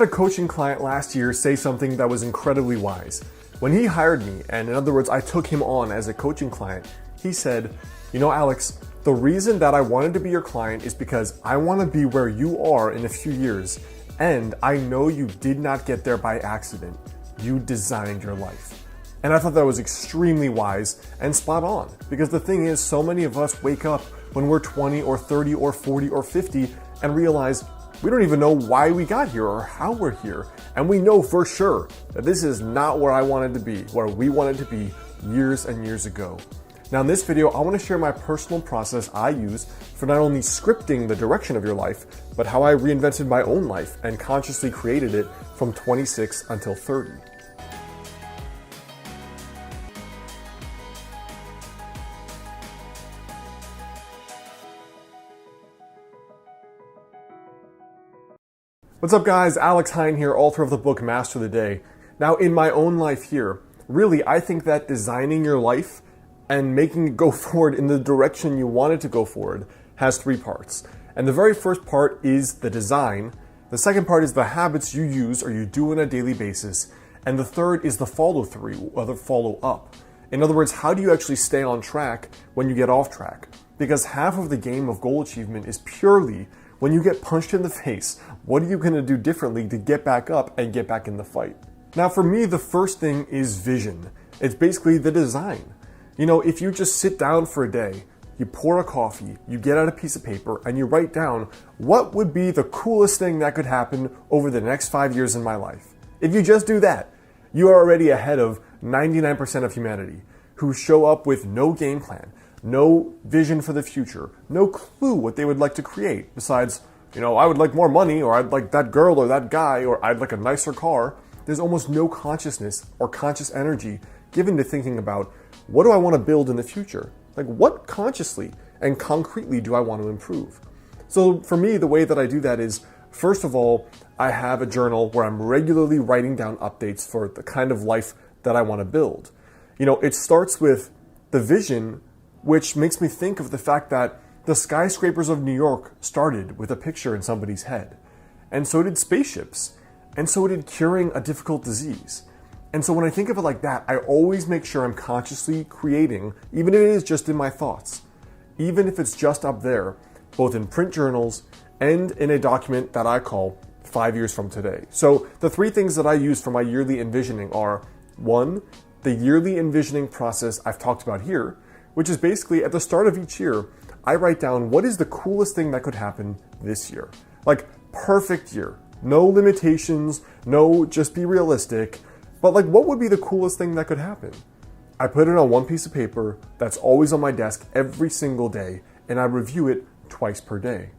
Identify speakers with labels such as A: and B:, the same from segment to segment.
A: had a coaching client last year say something that was incredibly wise. When he hired me, and in other words, I took him on as a coaching client, he said, "You know, Alex, the reason that I wanted to be your client is because I want to be where you are in a few years, and I know you did not get there by accident. You designed your life." And I thought that was extremely wise and spot on, because the thing is, so many of us wake up when we're 20 or 30 or 40 or 50 and realize we don't even know why we got here or how we're here. And we know for sure that this is not where I wanted to be, where we wanted to be years and years ago. Now in this video, I want to share my personal process I use for not only scripting the direction of your life, but how I reinvented my own life and consciously created it from 26 until 30. What's up guys, Alex Hine here, author of the book Master the Day. Now in my own life here, really I think that designing your life and making it go forward in the direction you want it to go forward has three parts. And the very first part is the design, the second part is the habits you use or you do on a daily basis, and the third is the follow through or the follow up. In other words, how do you actually stay on track when you get off track? Because half of the game of goal achievement is purely when you get punched in the face, what are you going to do differently to get back up and get back in the fight? Now for me, the first thing is vision. It's basically the design. You know, if you just sit down for a day, you pour a coffee, you get out a piece of paper and you write down what would be the coolest thing that could happen over the next 5 years in my life. If you just do that, you are already ahead of 99% of humanity who show up with no game plan, no vision for the future, no clue what they would like to create besides, you know, I would like more money, or I'd like that girl or that guy, or I'd like a nicer car. There's almost no consciousness or conscious energy given to thinking about what do I want to build in the future? Like what consciously and concretely do I want to improve? So for me, the way that I do that is, first of all, I have a journal where I'm regularly writing down updates for the kind of life that I want to build. You know, it starts with the vision, which makes me think of the fact that the skyscrapers of New York started with a picture in somebody's head. And so did spaceships. And so did curing a difficult disease. And so when I think of it like that, I always make sure I'm consciously creating, even if it is just in my thoughts, even if it's just up there, both in print journals and in a document that I call 5 years from today. So the three things that I use for my yearly envisioning are, one, the yearly envisioning process I've talked about here, which is basically at the start of each year, I write down what is the coolest thing that could happen this year. Like perfect year, no limitations, no just be realistic, but like what would be the coolest thing that could happen? I put it on one piece of paper that's always on my desk every single day, and I review it twice per day.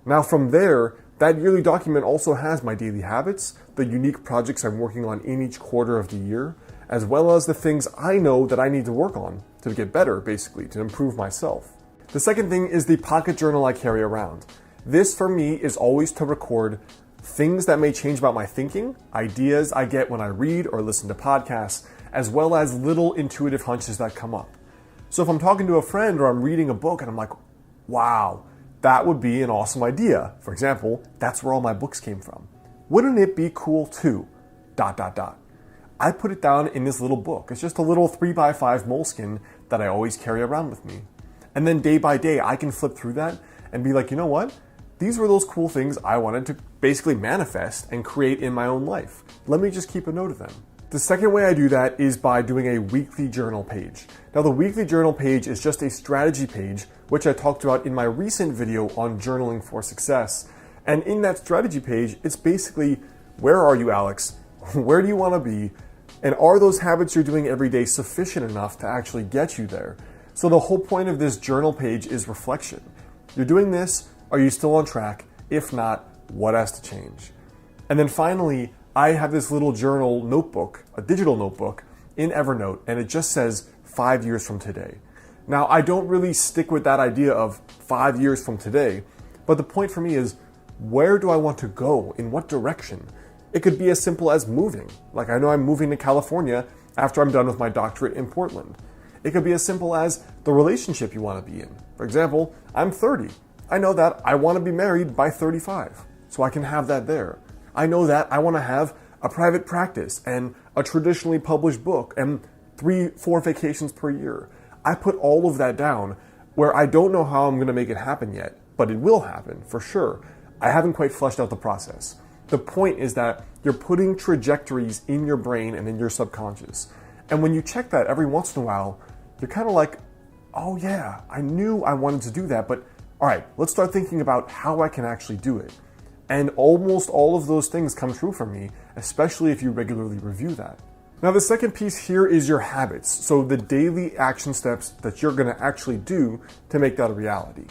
A: Now from there, that yearly document also has my daily habits, the unique projects I'm working on in each quarter of the year, as well as the things I know that I need to work on to get better, basically, to improve myself. The second thing is the pocket journal I carry around. This for me is always to record things that may change about my thinking, ideas I get when I read or listen to podcasts, as well as little intuitive hunches that come up. So if I'm talking to a friend or I'm reading a book and I'm like, wow, that would be an awesome idea. For example, that's where all my books came from. Wouldn't it be cool too? ... I put it down in this little book. It's just a little 3x5 moleskin that I always carry around with me. And then day by day, I can flip through that and be like, you know what? These were those cool things I wanted to basically manifest and create in my own life. Let me just keep a note of them. The second way I do that is by doing a weekly journal page. Now the weekly journal page is just a strategy page, which I talked about in my recent video on journaling for success. And in that strategy page, it's basically, where are you, Alex? Where do you want to be? And are those habits you're doing every day sufficient enough to actually get you there? So the whole point of this journal page is reflection. You're doing this, are you still on track? If not, what has to change? And then finally, I have this little journal notebook, a digital notebook in Evernote, and it just says 5 years from today. Now, I don't really stick with that idea of 5 years from today, but the point for me is, where do I want to go? In what direction? It could be as simple as moving. Like I know I'm moving to California after I'm done with my doctorate in Portland. It could be as simple as the relationship you want to be in. For example, I'm 30. I know that I want to be married by 35, so I can have that there. I know that I want to have a private practice and a traditionally published book and 3-4 vacations per year. I put all of that down where I don't know how I'm going to make it happen yet, but it will happen for sure. I haven't quite fleshed out the process. The point is that you're putting trajectories in your brain and in your subconscious. And when you check that every once in a while, you're kind of like, oh yeah, I knew I wanted to do that, but all right, let's start thinking about how I can actually do it. And almost all of those things come true for me, especially if you regularly review that. Now, the second piece here is your habits. So the daily action steps that you're gonna actually do to make that a reality.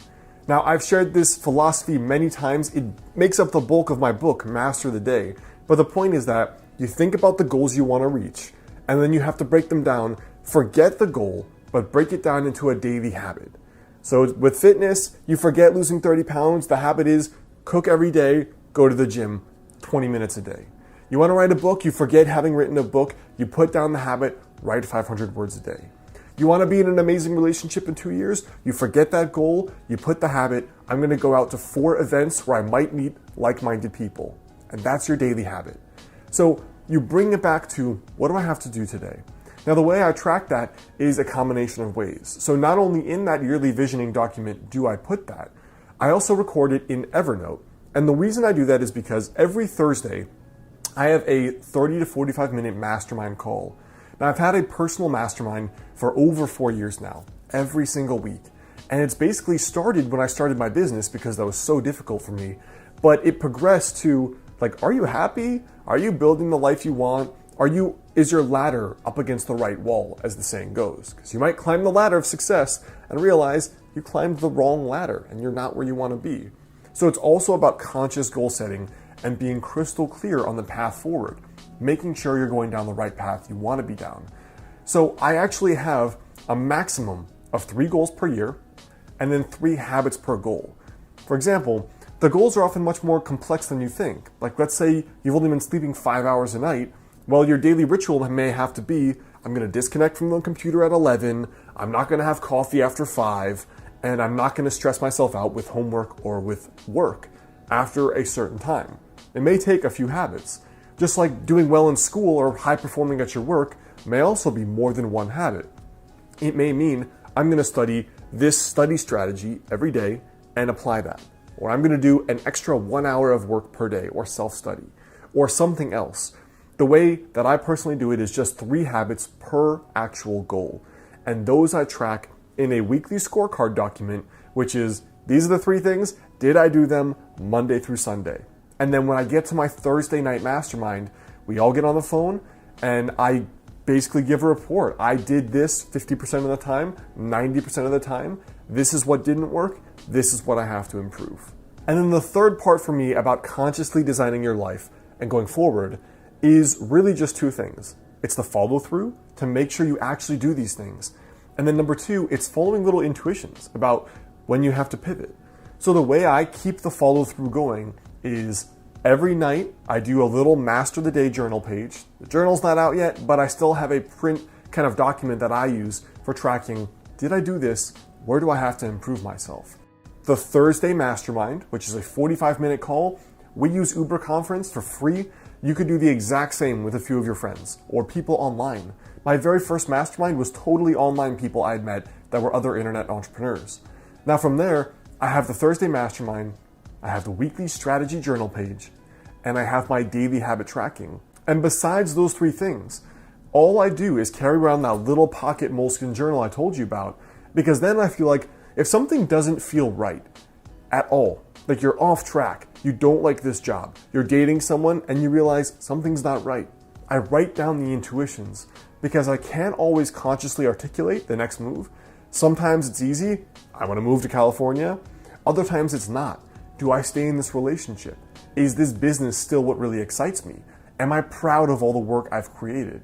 A: Now, I've shared this philosophy many times. It makes up the bulk of my book, Master the Day. But the point is that you think about the goals you wanna reach, and then you have to break them down. Forget the goal, but break it down into a daily habit. So with fitness, you forget losing 30 pounds. The habit is cook every day, go to the gym 20 minutes a day. You want to write a book, you forget having written a book, you put down the habit, write 500 words a day. You want to be in an amazing relationship in 2 years, you forget that goal, you put the habit, I'm going to go out to 4 events where I might meet like-minded people. And that's your daily habit. So you bring it back to, what do I have to do today? Now, the way I track that is a combination of ways. So not only in that yearly visioning document do I put that, I also record it in Evernote. And the reason I do that is because every Thursday, I have a 30 to 45 minute mastermind call. Now, I've had a personal mastermind for over 4 years now, every single week. And it's basically started when I started my business because that was so difficult for me. But it progressed to, like, are you happy? Are you building the life you want? Is your ladder up against the right wall, as the saying goes? Because you might climb the ladder of success and realize you climbed the wrong ladder and you're not where you want to be. So it's also about conscious goal setting and being crystal clear on the path forward, making sure you're going down the right path you want to be down. So I actually have a maximum of 3 goals per year and then 3 habits per goal. For example, the goals are often much more complex than you think. Like, let's say you've only been sleeping 5 hours a night. Well, your daily ritual may have to be, I'm going to disconnect from the computer at 11, I'm not going to have coffee after 5, and I'm not going to stress myself out with homework or with work after a certain time. It may take a few habits. Just like doing well in school or high performing at your work may also be more than one habit. It may mean I'm going to study this study strategy every day and apply that. Or I'm going to do an extra 1 hour of work per day or self-study or something else. The way that I personally do it is just 3 habits per actual goal. And those I track in a weekly scorecard document, which is, these are the 3 things, did I do them Monday through Sunday? And then when I get to my Thursday night mastermind, we all get on the phone and I basically give a report. I did this 50% of the time, 90% of the time. This is what didn't work. This is what I have to improve. And then the third part for me about consciously designing your life and going forward is really just 2 things. It's the follow through to make sure you actually do these things. And then number 2, it's following little intuitions about when you have to pivot. So the way I keep the follow through going is every night I do a little Master the Day journal page. The journal's not out yet, but I still have a print kind of document that I use for tracking, did I do this? Where do I have to improve myself? The Thursday Mastermind, which is a 45-minute call, we use Uber Conference for free. You could do the exact same with a few of your friends or people online. My very first mastermind was totally online people I had met that were other internet entrepreneurs. Now from there, I have the Thursday Mastermind, I have the weekly strategy journal page, and I have my daily habit tracking. And besides those 3 things, all I do is carry around that little pocket Moleskine journal I told you about, because then I feel like if something doesn't feel right at all, like you're off track, you don't like this job, you're dating someone and you realize something's not right, I write down the intuitions because I can't always consciously articulate the next move. Sometimes it's easy, I want to move to California. Other times it's not. Do I stay in this relationship? Is this business still what really excites me? Am I proud of all the work I've created?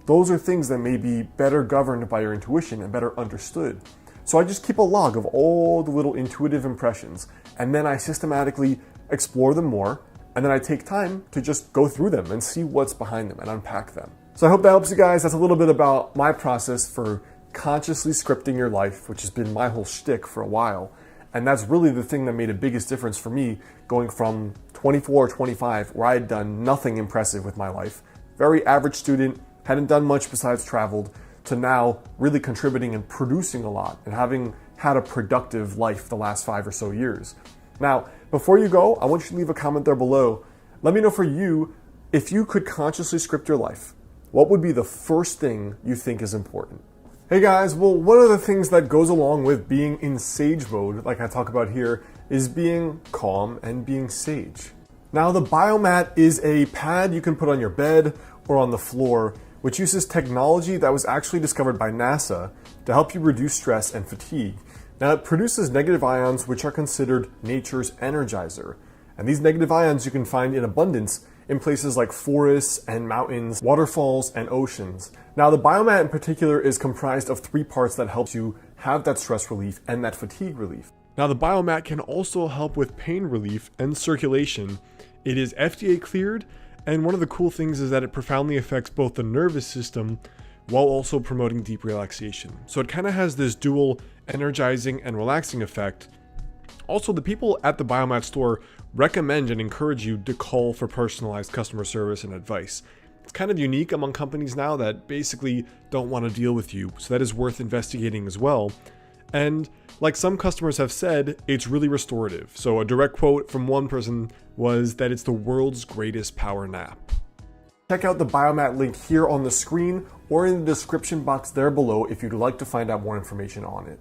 A: Those are things that may be better governed by your intuition and better understood. So I just keep a log of all the little intuitive impressions, and then I systematically explore them more, and then I take time to just go through them and see what's behind them and unpack them. So I hope that helps you guys. That's a little bit about my process for consciously scripting your life, which has been my whole shtick for a while. And that's really the thing that made the biggest difference for me going from 24 or 25 where I had done nothing impressive with my life, very average student, hadn't done much besides traveled, to now really contributing and producing a lot and having had a productive life the last 5 or so years. Now, before you go, I want you to leave a comment there below. Let me know for you, if you could consciously script your life, what would be the first thing you think is important? Hey guys, well, one of the things that goes along with being in sage mode, like I talk about here, is being calm and being sage. Now, the Biomat is a pad you can put on your bed or on the floor, which uses technology that was actually discovered by NASA to help you reduce stress and fatigue. Now, it produces negative ions, which are considered nature's energizer. And these negative ions you can find in abundance in places like forests and mountains, waterfalls, and oceans. Now, the Biomat in particular is comprised of 3 parts that helps you have that stress relief and that fatigue relief. Now, the Biomat can also help with pain relief and circulation. It is FDA cleared, and one of the cool things is that it profoundly affects both the nervous system while also promoting deep relaxation. So it kind of has this dual energizing and relaxing effect. Also, the people at the Biomat store recommend and encourage you to call for personalized customer service and advice. It's kind of unique among companies now that basically don't want to deal with you, so that is worth investigating as well. And like some customers have said, it's really restorative. So a direct quote from one person was that it's the world's greatest power nap. Check out the Biomat link here on the screen or in the description box there below if you'd like to find out more information on it.